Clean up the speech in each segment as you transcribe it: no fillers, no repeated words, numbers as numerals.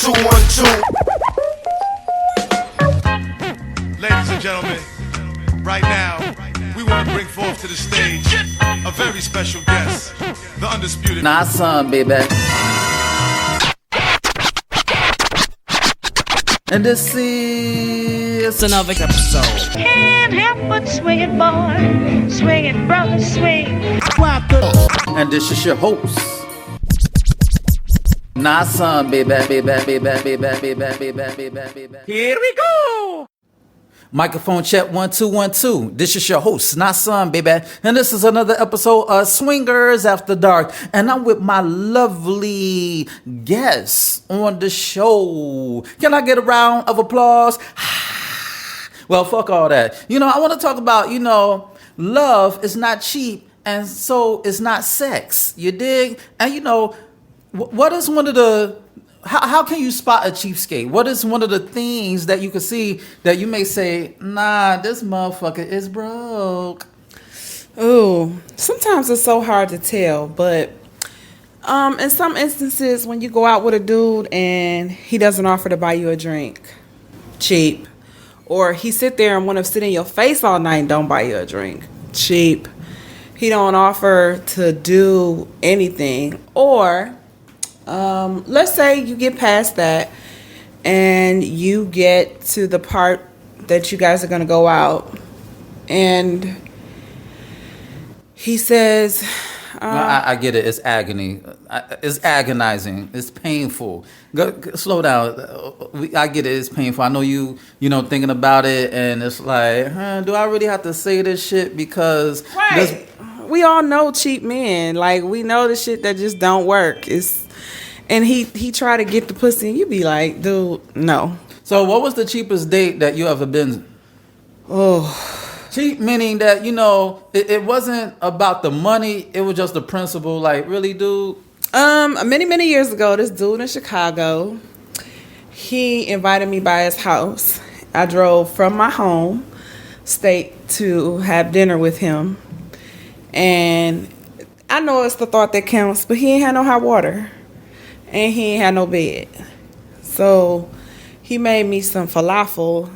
212. Ladies and gentlemen, right now, we want to bring forth to the stage a very special guest, the undisputed. Nah, son, baby. And this is another episode. Can't help but swing it, boy. Swing it, brother, swing. And this is your host. Nah, son, baby. Here we go. Microphone check 1 2 1 2. This is your host, not son, baby, and this is another episode of Swingers After Dark, and I'm with my lovely guests on the show. Can I get a round of applause? Well, fuck all that. I want to talk about, love is not cheap, and so is not sex. You dig? And what is one of the How can you spot a cheapskate? What is one of the things that you can see that you may say, nah, this motherfucker is broke? Ooh, sometimes it's so hard to tell, but in some instances, when you go out with a dude and he doesn't offer to buy you a drink, cheap. Or he sit there and want to sit in your face all night and don't buy you a drink, cheap. He don't offer to do anything. Or let's say you get past that and you get to the part that you guys are going to go out and he says, I get it. It's agony. It's agonizing. It's painful. Slow down. I get it. It's painful. I know you thinking about it and it's like, do I really have to say this shit? Because right. We all know cheap men. Like, we know the shit that just don't work. And he try to get the pussy, and you be like, dude, no. So what was the cheapest date that you ever been? Oh. Cheap meaning that, it wasn't about the money. It was just the principle. Like, really, dude? Many years ago, this dude in Chicago, he invited me by his house. I drove from my home state to have dinner with him. And I know it's the thought that counts, but he ain't had no hot water. And he ain't had no bed. So he made me some falafel.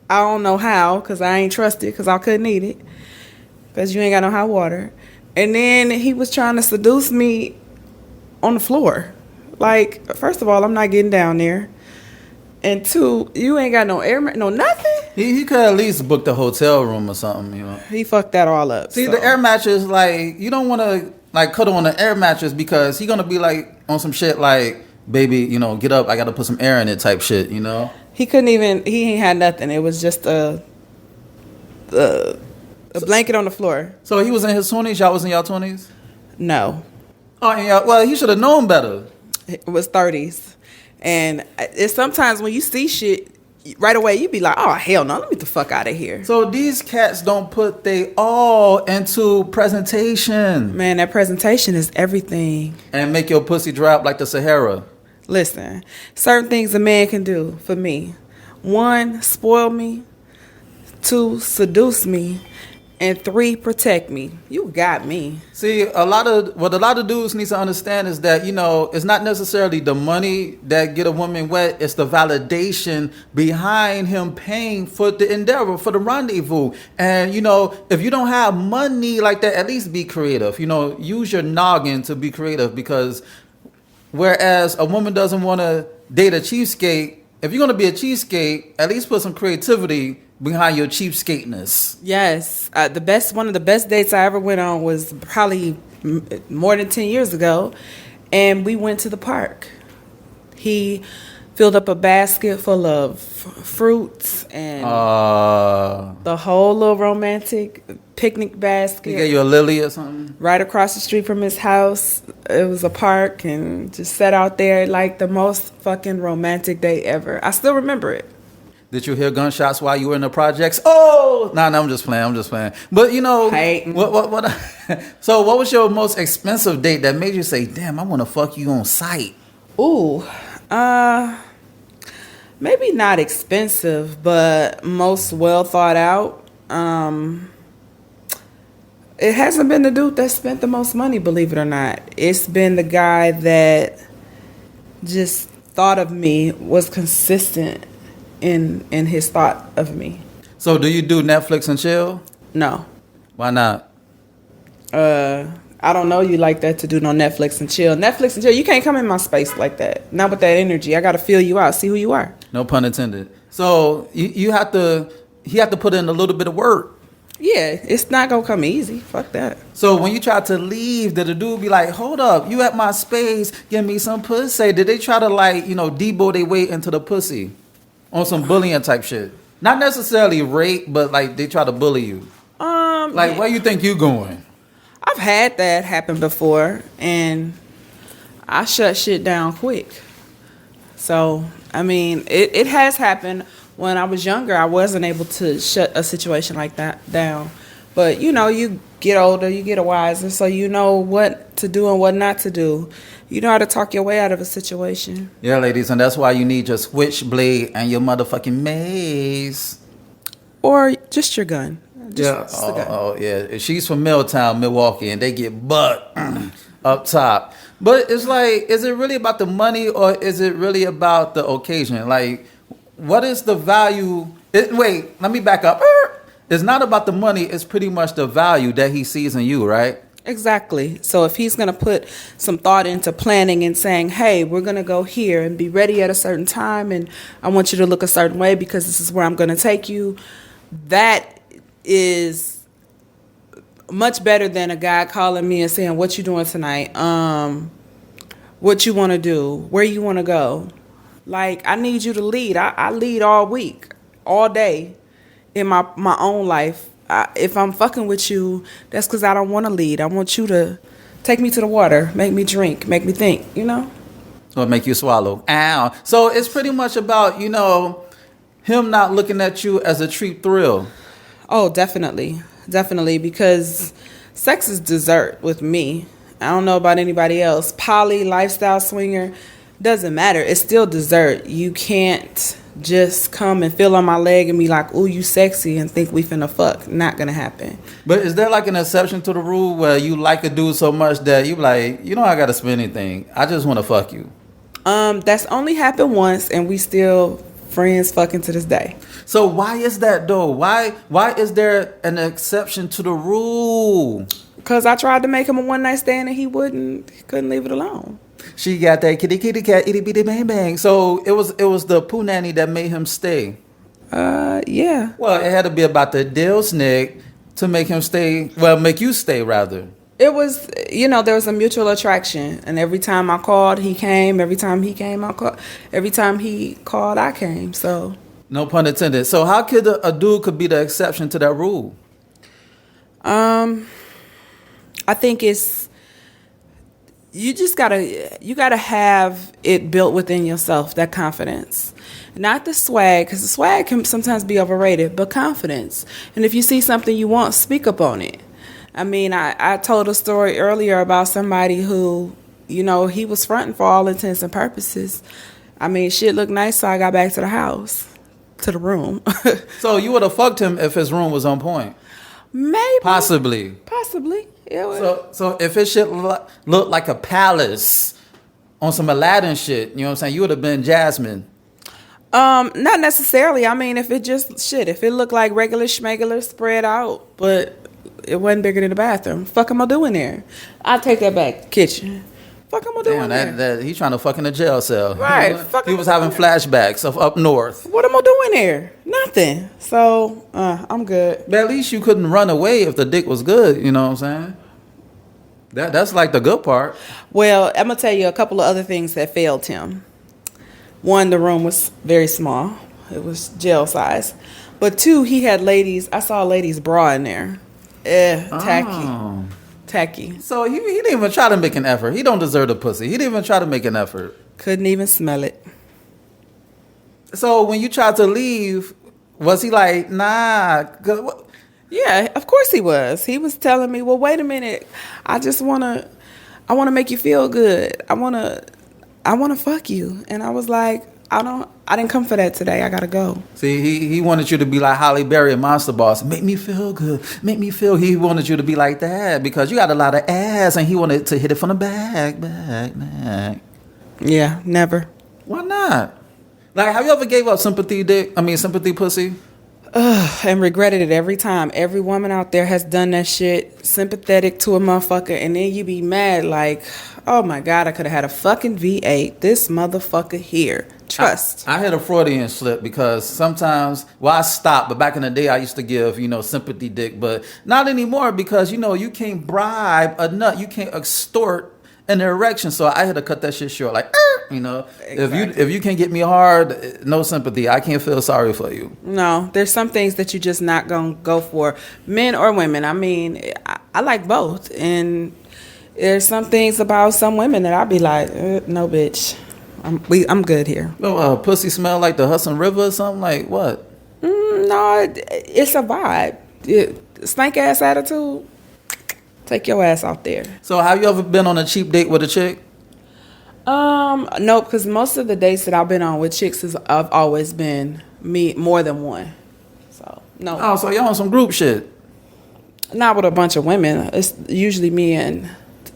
I don't know how, because I ain't trusted, because I couldn't eat it. Because you ain't got no hot water. And then he was trying to seduce me on the floor. Like, first of all, I'm not getting down there. And two, you ain't got no air, no nothing. He could at least book the hotel room or something, He fucked that all up. See, the air mattress, like, you don't want to, like, cuddle on the air mattress because he going to be, like, on some shit like, baby, get up, I got to put some air in it type shit, He couldn't even, he ain't had nothing. It was just a blanket on the floor. So he was in his 20s, y'all was in y'all 20s? No. Oh, yeah, well, he should have known better. It was 30s. And it's sometimes when you see shit, right away you be like, oh, hell no, let me get the fuck out of here. So these cats don't put they all into presentation. Man, that presentation is everything. And make your pussy drop like the Sahara. Listen, certain things a man can do for me. 1, spoil me. 2, seduce me. And 3, protect me. You got me. See, a lot of dudes need to understand is that, it's not necessarily the money that get a woman wet. It's the validation behind him paying for the endeavor, for the rendezvous. And, if you don't have money like that, at least be creative. Use your noggin to be creative because whereas a woman doesn't want to date a cheapskate, if you're going to be a cheapskate, at least put some creativity behind your cheapskateness. Yes. One of the best dates I ever went on was probably more than 10 years ago. And we went to the park. He filled up a basket full of fruits and the whole little romantic picnic basket. He gave you a lily or something? Right across the street from his house. It was a park and just sat out there like the most fucking romantic day ever. I still remember it. Did you hear gunshots while you were in the projects? Oh! No, I'm just playing. But, what? So what was your most expensive date that made you say, damn, I want to fuck you on sight? Ooh, maybe not expensive, but most well thought out. It hasn't been the dude that spent the most money, believe it or not. It's been the guy that just thought of me was consistent in his thought of me. So do you do Netflix and chill? No. Why not? I don't know you like that to do no Netflix and chill. Netflix and chill, you can't come in my space like that. Not with that energy. I got to feel you out, see who you are. No pun intended. So he had to put in a little bit of work. Yeah, it's not going to come easy. Fuck that. So when you tried to leave, did the dude be like, hold up, you at my space, give me some pussy? Did they try to debo their way into the pussy on some bullying type shit? Not necessarily rape, but like they try to bully you. Like, where you think you going? I've had that happen before, and I shut shit down quick. So, I mean, it has happened. When I was younger, I wasn't able to shut a situation like that down. But, you get older, you get wiser, so you know what to do and what not to do. You know how to talk your way out of a situation. Yeah, ladies, and that's why you need your switchblade and your motherfucking mace. Or just your gun. Just the gun. Yeah. She's from Milltown, Milwaukee, and they get butt up top. But it's like, is it really about the money or is it really about the occasion? Like, what is the value? Wait, let me back up. It's not about the money. It's pretty much the value that he sees in you, right? Exactly. So if he's going to put some thought into planning and saying, hey, we're going to go here and be ready at a certain time, and I want you to look a certain way because this is where I'm going to take you, that is much better than a guy calling me and saying, what you doing tonight? What you want to do? Where you want to go? Like, I need you to lead. I lead all week, all day in my own life. If I'm fucking with you, that's because I don't want to lead. I want you to take me to the water, make me drink, make me think, Or make you swallow. Ow. So it's pretty much about, him not looking at you as a cheap thrill. Oh, definitely. Definitely, because sex is dessert with me. I don't know about anybody else. Poly, lifestyle, swinger, doesn't matter. It's still dessert. You can't just come and feel on my leg and be like, ooh, you sexy, and think we finna fuck. Not gonna happen. But is there like an exception to the rule where you like a dude so much that you like, I gotta spend anything. I just want to fuck you? That's only happened once, and we still friends fucking to this day. So why is that though? Why is there an exception to the rule? Because I tried to make him a one-night stand and he couldn't leave it alone. She got that kitty cat, itty bitty bang bang. So it was the poo nanny that made him stay. Yeah. Well, it had to be about the deal snick to make him stay. Well, make you stay rather. It was, there was a mutual attraction, and every time I called, he came. Every time he came, I called. Every time he called, I came. So. No pun intended. So how could a dude could be the exception to that rule? I think it's. You just gotta have it built within yourself, that confidence. Not the swag, because the swag can sometimes be overrated, but confidence. And if you see something you want, speak up on it. I mean, I told a story earlier about somebody who, he was fronting for all intents and purposes. I mean, shit looked nice, so I got back to the house, to the room. So you would have fucked him if his room was on point? Maybe. Possibly. So if his shit looked like a palace on some Aladdin shit, you know what I'm saying? You would have been Jasmine. Not necessarily. I mean, if it looked like regular schmegular spread out, but it wasn't bigger than the bathroom, fuck am I doing there? I'll take that back. Kitchen. Fuck am I doing there? He's trying to fuck in a jail cell. Right. He was having flashbacks of up north. What am I doing there? Nothing. So, I'm good. But at least you couldn't run away if the dick was good, you know what I'm saying? That's like the good part. Well, I'm going to tell you a couple of other things that failed him. One, the room was very small. It was jail size. But two, he had I saw a lady's bra in there. Tacky. Oh. Tacky. So he didn't even try to make an effort. He don't deserve the pussy. He didn't even try to make an effort. Couldn't even smell it. So when you tried to leave, was he like, nah? Yeah, of course he was. He was telling me, well, wait a minute. I want to make you feel good. I want to fuck you. And I was like, I didn't come for that today. I got to go. See, he wanted you to be like Halle Berry and Monster Boss. Make me feel good. Make me feel. He wanted you to be like that because you got a lot of ass and he wanted to hit it from the back. Yeah, never. Why not? not? Like, have you ever gave up sympathy sympathy pussy? And regretted it every time. Every woman out there has done that shit, sympathetic to a motherfucker, and then you be mad like, oh my God, I could have had a fucking V8. This motherfucker here. Trust. I had a Freudian slip because sometimes, I stopped, but back in the day I used to give, sympathy dick, but not anymore because, you can't bribe a nut, you can't extort an erection, so I had to cut that shit short. Like, Exactly. if you can't get me hard, no sympathy. I can't feel sorry for you. No, there's some things that you just not gonna go for, men or women. I mean, I like both, and there's some things about some women that I'll be like, no, bitch, I'm good here. Oh, pussy smell like the Hudson River or something? Like what? No, it's a vibe. Stank ass attitude. Take your ass out there. So have you ever been on a cheap date with a chick? No, because most of the dates that I've been on with chicks I've always been me more than one. So no. Oh, so y'all on some group shit? Not with a bunch of women. It's usually me and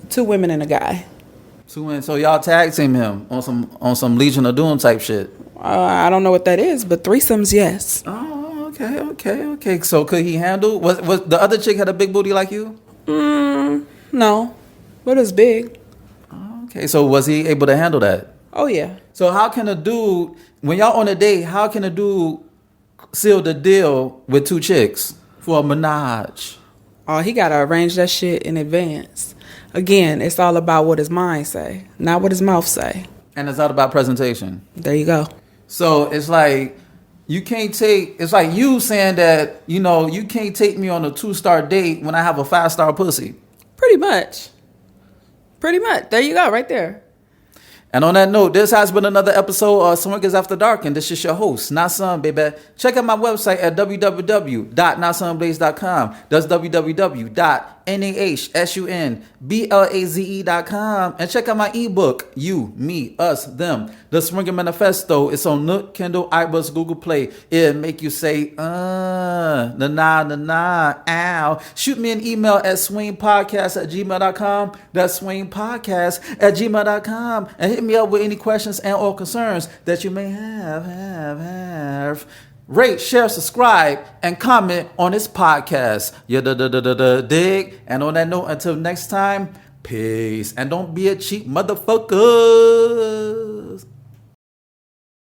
two women and a guy. So y'all tag team him on some Legion of Doom type shit. I don't know what that is, but threesomes, yes. Oh, okay. So could he handle? Was the other chick had a big booty like you? No, but it's big. Okay, so was he able to handle that? Oh yeah. So how can a dude, when y'all on a date, how can a dude seal the deal with two chicks for a menage? Oh, he gotta arrange that shit in advance. Again, it's all about what his mind say, not what his mouth say. And it's all about presentation. There you go. So it's like it's like you saying that, you can't take me on a 2-star date when I have a 5-star pussy. Pretty much. There you go, right there. And on that note, this has been another episode of Swingers After Dark, and this is your host, Nasun, baby. Check out my website at www.nasunblaze.com. That's www.nahsunblaze.com. And check out my ebook, You, Me, Us, Them, The Swinger Manifesto. It's on Nook, Kindle, iBooks, Google Play. It'll make you say, na, ow. Shoot me an email at swingpodcast@gmail.com. That's swingpodcast@gmail.com. And hit me up with any questions and or concerns that you may have. Rate, share, subscribe, and comment on this podcast. Dig. And on that note, until next time, peace. And don't be a cheap motherfucker.